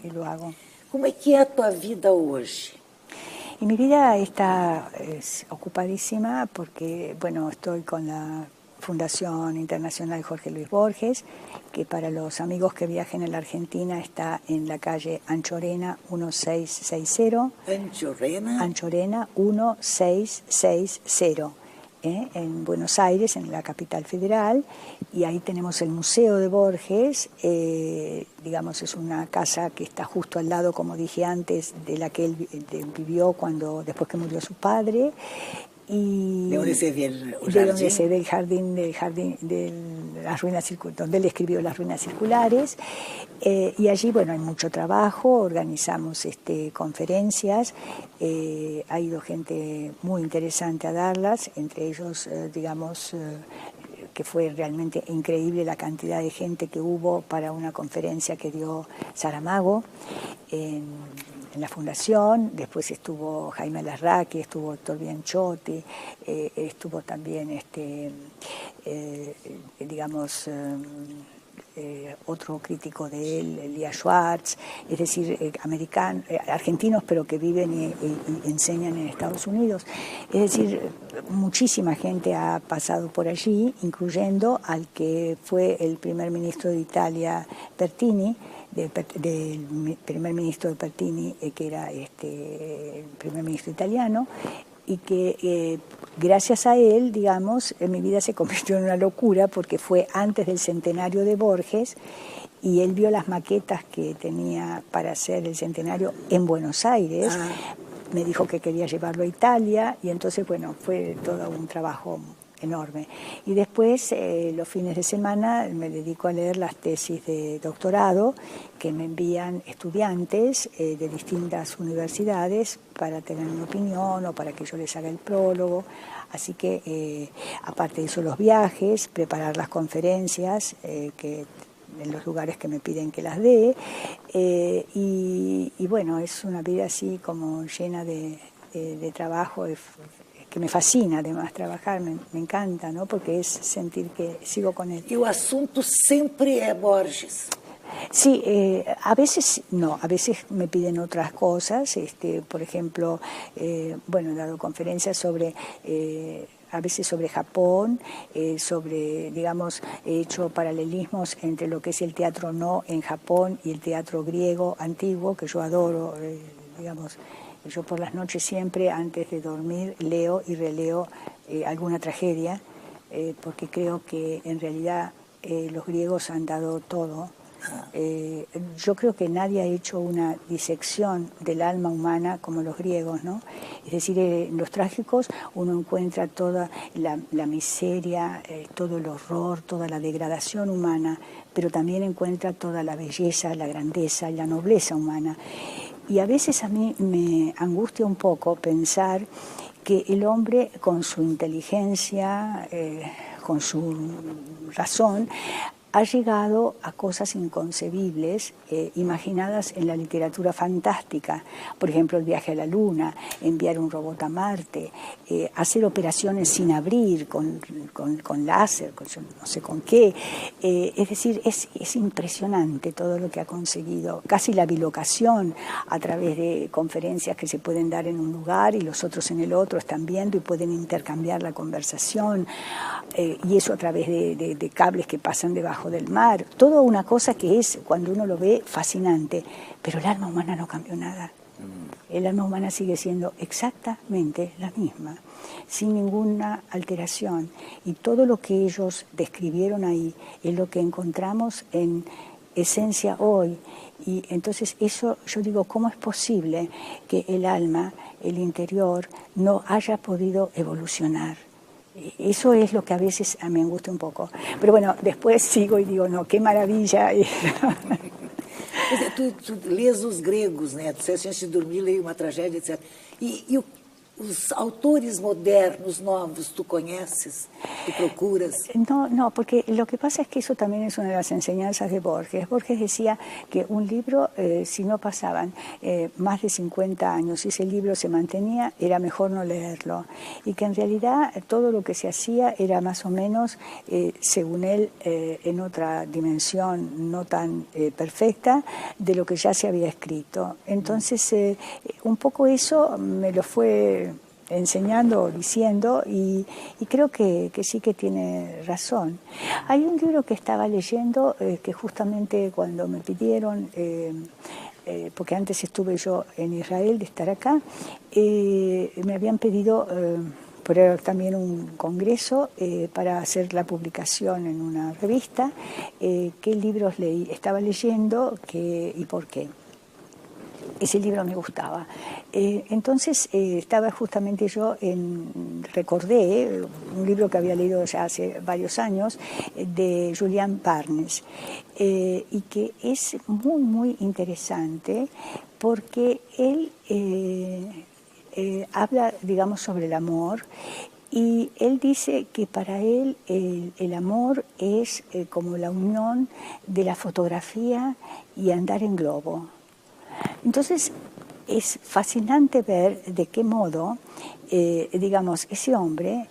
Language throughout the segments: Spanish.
y lo hago. Como é que é a tua vida hoje? Y mi vida está ocupadísima porque, bueno, estoy con la Fundación Internacional Jorge Luis Borges, que para los amigos que viajen en la Argentina está en la calle Anchorena 1660. Anchorena 1660. En Buenos Aires, en la capital federal, y ahí tenemos el Museo de Borges, digamos, es una casa que está justo al lado, como dije antes, de la que él vivió después que murió su padre. Y ¿de dónde se ve el jardín? De donde se ve el jardín de las ruinas circulares, donde él escribió Las ruinas circulares. Y allí, bueno, hay mucho trabajo, organizamos conferencias, ha ido gente muy interesante a darlas, entre ellos, digamos, que fue realmente increíble la cantidad de gente que hubo para una conferencia que dio Saramago en la fundación. Después estuvo Jaime Larraqui, estuvo Héctor Bianchotti, estuvo también digamos, otro crítico de él, Elías Schwartz, es decir, argentinos pero que viven y enseñan en Estados Unidos. Es decir, muchísima gente ha pasado por allí, incluyendo al que fue el primer ministro de Italia, Pertini, del primer ministro de Pertini, que era el primer ministro italiano, y que gracias a él, digamos, mi vida se convirtió en una locura porque fue antes del centenario de Borges y él vio las maquetas que tenía para hacer el centenario en Buenos Aires. Me dijo que quería llevarlo a Italia y entonces, bueno, fue todo un trabajo enorme. Y después, los fines de semana, me dedico a leer las tesis de doctorado que me envían estudiantes de distintas universidades para tener una opinión o para que yo les haga el prólogo. Así que, aparte de eso, los viajes, preparar las conferencias que en los lugares que me piden que las dé. Y bueno, es una vida así como llena de trabajo, que me fascina además trabajar, me encanta, ¿no? Porque es sentir que sigo con él. ¿Y el asunto siempre es Borges? Sí, a veces no, a veces me piden otras cosas, por ejemplo, bueno, he dado conferencias sobre... a veces sobre Japón, sobre, digamos, he hecho paralelismos entre lo que es el teatro no en Japón y el teatro griego antiguo, que yo adoro, digamos. Yo por las noches siempre, antes de dormir, leo y releo alguna tragedia, porque creo que en realidad los griegos han dado todo. Yo creo que nadie ha hecho una disección del alma humana como los griegos, ¿no? Es decir, en los trágicos uno encuentra toda la miseria, todo el horror, toda la degradación humana, pero también encuentra toda la belleza, la grandeza y la nobleza humana. Y a veces a mí me angustia un poco pensar que el hombre, con su inteligencia, con su razón, ha llegado a cosas inconcebibles, imaginadas en la literatura fantástica. Por ejemplo, el viaje a la Luna, enviar un robot a Marte, hacer operaciones sin abrir, con láser, con no sé con qué. Es decir, es impresionante todo lo que ha conseguido. Casi la bilocación a través de conferencias que se pueden dar en un lugar y los otros en el otro están viendo y pueden intercambiar la conversación. Y eso a través de cables que pasan debajo del mar, toda una cosa que es, cuando uno lo ve, fascinante, pero el alma humana no cambió nada. El alma humana sigue siendo exactamente la misma, sin ninguna alteración, y todo lo que ellos describieron ahí es lo que encontramos en esencia hoy. Y entonces eso, yo digo, ¿cómo es posible que el alma, el interior, no haya podido evolucionar? Eso es lo que a veces me angustia un poco. Pero bueno, después sigo y digo, no, qué maravilla. Tu lês os gregos, né? Tu disseste, antes de dormir, leio uma tragédia, etc. E o os autores modernos, novos, tú conheces, tú procuras? No, no, porque lo que pasa es que eso también es una de las enseñanzas de Borges. Borges decía que un libro, si no pasaban más de 50 años, si ese libro se mantenía, era mejor no leerlo. Y que en realidad todo lo que se hacía era más o menos, según él, en otra dimensión no tan perfecta de lo que ya se había escrito. Entonces, un poco eso me lo fue enseñando, diciendo, y creo que sí que tiene razón. Hay un libro que estaba leyendo que justamente cuando me pidieron, porque antes estuve yo en Israel de estar acá, me habían pedido por también un congreso para hacer la publicación en una revista, qué libros estaba leyendo y por qué. Ese libro me gustaba. Entonces estaba justamente yo recordé un libro que había leído ya hace varios años de Julian Barnes y que es muy, muy interesante porque él habla, digamos, sobre el amor. Y él dice que para él el amor es como la unión de la fotografía y andar en globo. Entonces, es fascinante ver de qué modo, digamos, ese hombre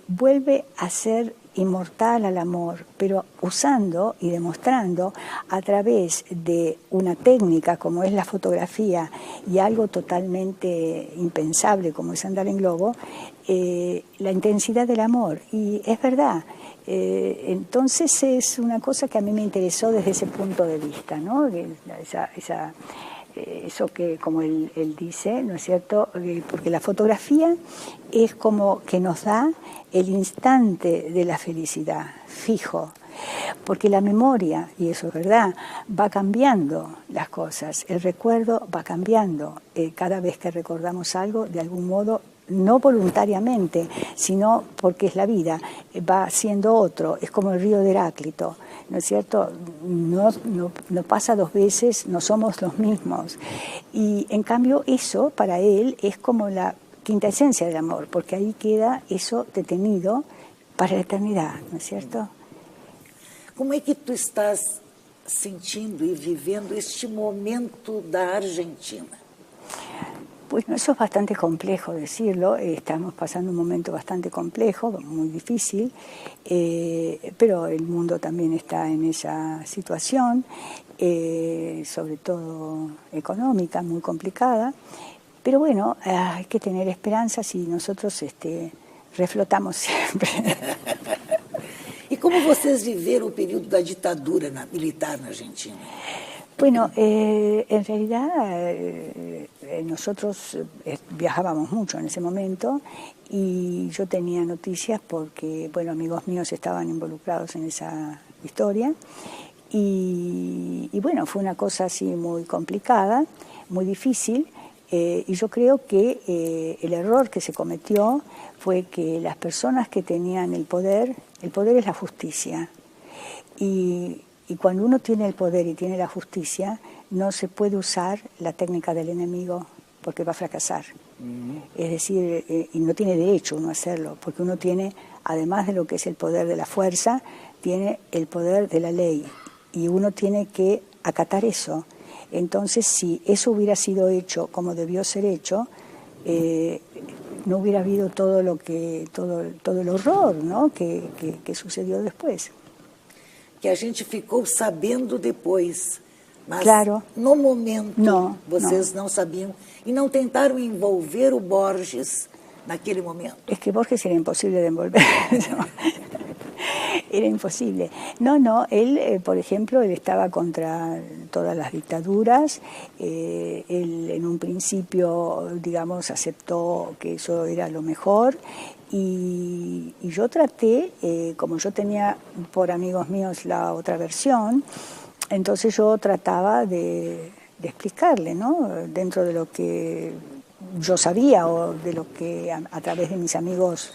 vuelve a ser inmortal al amor, pero usando y demostrando a través de una técnica como es la fotografía y algo totalmente impensable como es andar en globo, la intensidad del amor. Y es verdad. Entonces es una cosa que a mí me interesó desde ese punto de vista, ¿no? Eso que, como él dice, ¿no es cierto? Porque la fotografía es como que nos da el instante de la felicidad, fijo. Porque la memoria, y eso es verdad, va cambiando las cosas, el recuerdo va cambiando. Cada vez que recordamos algo, de algún modo, no voluntariamente, sino porque es la vida, va siendo otro, es como el río de Heráclito, ¿no es cierto? No pasa dos veces, no somos los mismos. Y en cambio eso para él es como la quinta esencia del amor, porque ahí queda eso detenido para la eternidad, ¿no es cierto? Como é que tu estás sentindo e vivendo este momento da Argentina? Bueno, eso es bastante complejo decirlo, estamos pasando un momento bastante complejo, muy difícil, pero el mundo también está en esa situación, sobre todo económica, muy complicada, pero bueno, hay que tener esperanzas y nosotros reflotamos siempre. E como vocês viveram o período da ditadura militar na Argentina? Bueno, en realidad nosotros viajábamos mucho en ese momento y yo tenía noticias porque, bueno, amigos míos estaban involucrados en esa historia y bueno, fue una cosa así muy complicada, muy difícil y yo creo que el error que se cometió fue que las personas que tenían el poder es la justicia y cuando uno tiene el poder y tiene la justicia, no se puede usar la técnica del enemigo porque va a fracasar. Es decir, y no tiene derecho uno a hacerlo, porque uno tiene, además de lo que es el poder de la fuerza, tiene el poder de la ley. Y uno tiene que acatar eso. Entonces, si eso hubiera sido hecho como debió ser hecho, no hubiera habido todo el horror, ¿no? que sucedió después. Que a gente ficou sabendo depois, mas claro. no momento vocês não sabiam e não tentaram envolver o Borges naquele momento. Es que Borges era imposible de envolver. Era imposible. No, él, por ejemplo, él estaba contra todas las dictaduras, él en un principio, digamos, aceptó que eso era lo mejor y yo traté, como yo tenía por amigos míos la otra versión, entonces yo trataba de explicarle, ¿no? Dentro de lo que yo sabía o de lo que a través de mis amigos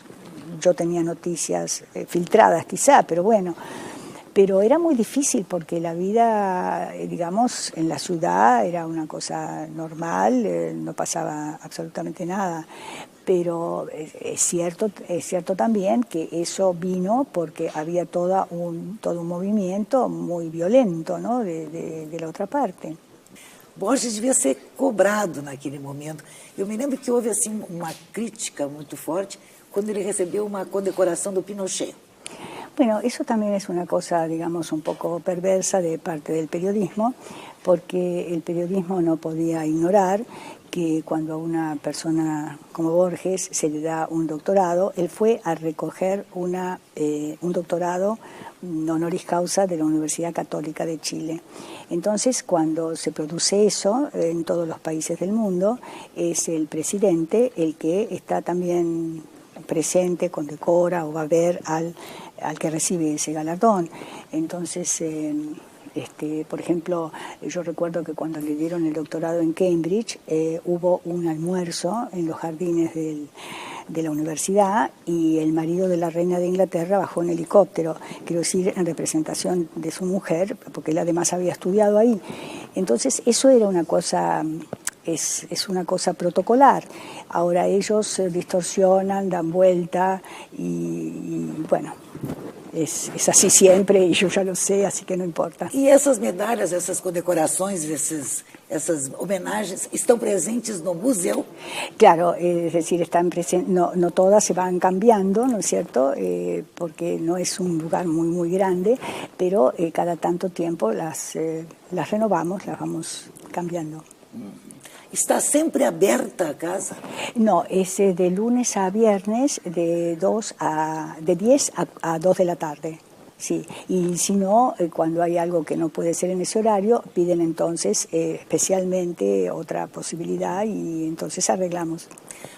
yo tenía noticias filtradas quizá, pero bueno, pero era muy difícil porque la vida, digamos, en la ciudad era una cosa normal, no pasaba absolutamente nada, pero es cierto también que eso vino porque había todo un movimiento muy violento, ¿no?, de la otra parte. Borges devia ser cobrado naquele momento. Eu me lembro que houve assim uma crítica muito forte quando ele recebeu uma condecoração do Pinochet. Bueno, eso también es una cosa, digamos, un poco perversa de parte del periodismo, porque el periodismo no podía ignorar que cuando a una persona como Borges se le da un doctorado, él fue a recoger un doctorado honoris causa de la Universidad Católica de Chile. Entonces, cuando se produce eso en todos los países del mundo, es el presidente el que está también presente, condecora o va a ver al que recibe ese galardón. Entonces, por ejemplo, yo recuerdo que cuando le dieron el doctorado en Cambridge, hubo un almuerzo en los jardines de la universidad y el marido de la reina de Inglaterra bajó en helicóptero, quiero decir, en representación de su mujer, porque él además había estudiado ahí. Entonces, eso era una cosa... Es una cosa protocolar. Ahora ellos distorsionan, dan vuelta y bueno, es así siempre y yo ya lo sé, así que no importa. E essas medalhas, essas condecorações, essas homenagens estão presentes no museu? Claro, es decir, están presentes, no todas se van cambiando, ¿no es cierto? Porque no es un lugar muy, muy grande, pero cada tanto tiempo las renovamos, las vamos cambiando. Está sempre aberta a casa? No, es de lunes a viernes de 10 a 2 de la tarde. Sí, y si no, cuando hay algo que no puede ser en ese horario, piden entonces especialmente otra posibilidad y entonces arreglamos.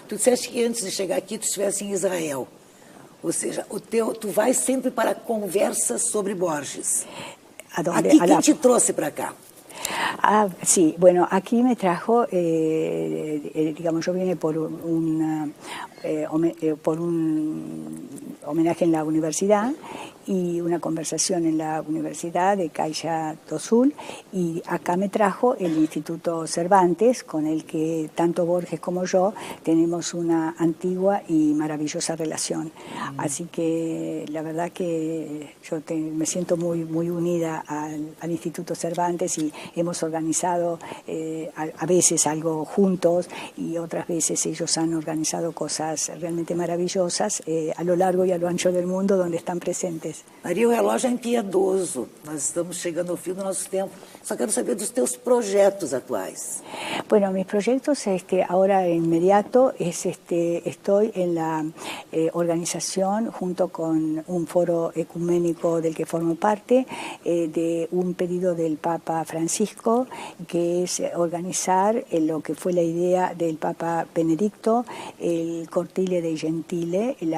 Tu disseste que antes de chegar aqui tu estivesse em Israel. Ou seja, tu vais sempre para conversas sobre Borges. ¿A dónde? Aqui, quem te trouxe para cá? Sí, bueno, aquí me trajo, digamos, yo vine por un homenaje en la universidad y una conversación en la Universidad de Caixa do Sul, y acá me trajo el Instituto Cervantes, con el que tanto Borges como yo tenemos una antigua y maravillosa relación. Así que la verdad que yo me siento muy, muy unida al Instituto Cervantes y hemos organizado a veces algo juntos y otras veces ellos han organizado cosas realmente maravillosas a lo largo y a lo ancho del mundo donde están presentes. Maria, o relógio é impiedoso. Nós estamos chegando ao fim do nosso tempo. Só quero saber dos teus projetos atuais. Bueno, mis proyectos ahora inmediato estoy en la organización junto con un foro ecuménico del que formo parte de un pedido del Papa Francisco, que es organizar lo que fue la idea del Papa Benedicto, el Cortile dei Gentili, el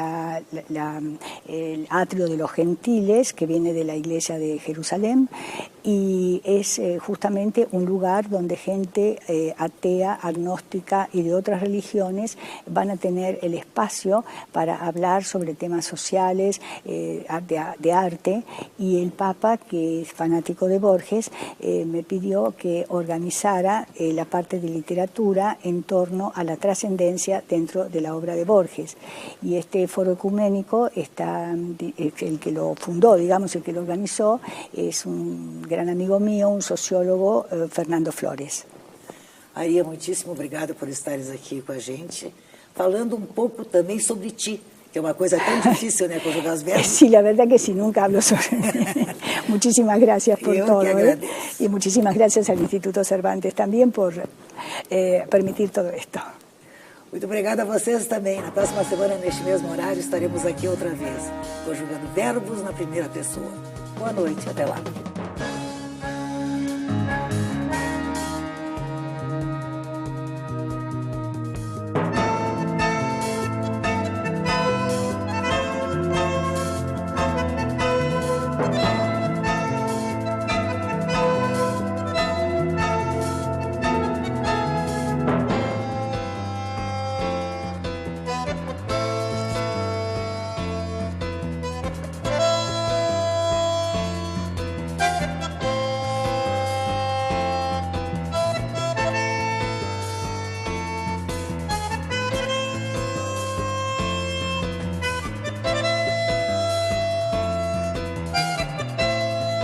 atrio de los gentiles, que viene de la iglesia de Jerusalén, y es justamente un lugar donde gente atea, agnóstica y de otras religiones van a tener el espacio para hablar sobre temas sociales, de arte, y el Papa, que es fanático de Borges, me pidió que organizara la parte de literatura en torno a la trascendencia dentro de la obra de Borges. Y este foro ecuménico está, el que lo fundó, digamos, el que lo organizó, es un gran amigo mío, un sociólogo, Fernando Flores. Maria, muitíssimo obrigada por estares aqui com a gente, falando um pouco também sobre ti, que é uma coisa tão difícil, né, conjugar os verbos. Sí, la verdad que sí, nunca hablo sobre mí. Muchísimas gracias por todo. Y muchísimas gracias al Instituto Cervantes también por permitir todo esto. Muito obrigada a vocês também. Na próxima semana, neste mesmo horário, estaremos aqui outra vez, conjugando verbos na primeira pessoa. Boa noite, até lá.